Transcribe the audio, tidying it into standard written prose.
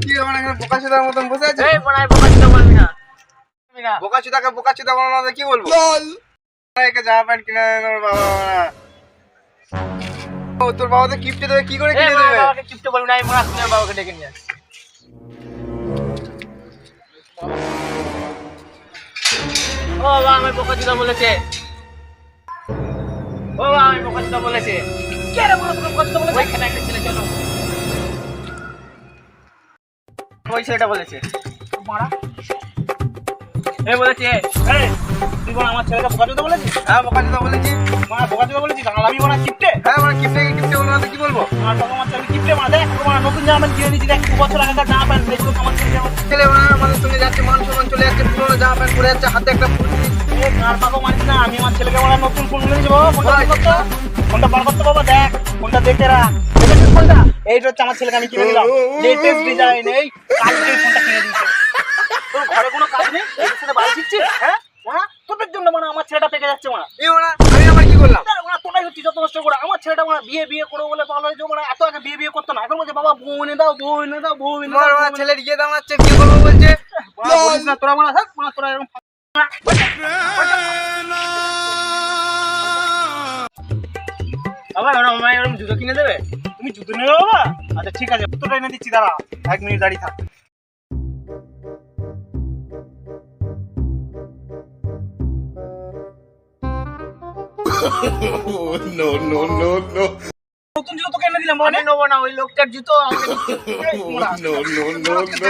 কি মানে এখানে বোকাচোদার মতন বসে আছে? এই বড়াই বোকাচোদা বলবি না। বোকাচোদাকে বোকাচোদা বলানো না কি বলবো? একে জামা প্যান্ট কিনে দেবে বাবা। ও তোর বাবা তো কিপটে দেবে, কি করে এই কিনে বড়া দেবে? বাবাকে কিপটে বলবি না, এই বড়া শুনে বাবাকে ডেকে নিয়ে আস। ও বাবা আমি বোকাচোদা বলেছে। ও বাবা আমি বোকাচোদা বলেছে। কে রে বড়া তোকে বোকাচোদা বলেছে? এখানে একটা ছেলে চলো। ওই ছেলেটা বলেছে। বড়া এ বলেছে এই তুই বড় আমার ছেলেকে বোকাচোদা বলেছিস? হ্যাঁ বোকাচোদা বলেছি। মানে বোকাচোদা বলেছিস? আর আমি বড় কিপটে? হ্যাঁ মানে কিপটে কিপটে বলবো না তো কি বলবো? আমার বাবা আমার ছেলে কিপটে মানে দেখ তোমার নতুন জামা প্যান্ট কিনে দিয়েছি, দেখ 2 বছর আগেকার জামা প্যান্ট দেখলো আমার ছেলে আমার ছেলে মানে আমাদের সঙ্গে যাচ্ছে, মান সম্মান চলে যাচ্ছে, পুরোনো জামা প্যান্ট পরে যাচ্ছে, হাতে একটা ফুল। এ কার বাবা মানিস না, আমি আমার ছেলেকে বলা নতুন ফোন কিনে দেবো। ফোনটা বার করতো, ফোনটা বার করতে বাবা, দেখ ফোনটা দেখে রাখ। দেখেছিস ফোনটা? এইটা হচ্ছে আমার ছেলেকে আমি কিনে দিলাম, লেটেস্ট ডিজাইন। এই কালকে এই ফোনটা কিনে দিয়েছে। তোর ঘরে কোনো কাজ নেই, এর সাথে বাড়ি শিখছিস? হ্যাঁ তোদের জন্য মানে আমার ছেলেটা পেকে যাচ্ছে মানে। এই মানে আমি আবার কি করলাম? তোরাই হচ্ছে যত নষ্ট করে। আমার ছেলেটা মানে বিয়ে করো বলে ভালো হয়েছে, মানে এত আগে বিয়ে করতো না, এখন বলছে বাবা বউ এনে দাও, বউ এনে দাও, বউ এনে তোমার দাও। মানে ছেলের ইয়ে দামাচ্ছে, বিয়ে করবো বলছে। বলিস না তোরা, মানে থাক মানে তোরা এরকম বাবা আমায় এরকম জুতো কিনে দেবে? তুমি জুতো নেবে বাবা? আচ্ছা ঠিক আছে, জুতোটা এনে দিচ্ছি, দাঁড়া 1 মিনিট দাঁড়িয়ে থাক। No, no, no, no. নতুন জুতো তোকে এনে দিলাম, মানে নেবো না, ওই লোকটার জুতো আমাকে No, no, no, no, no.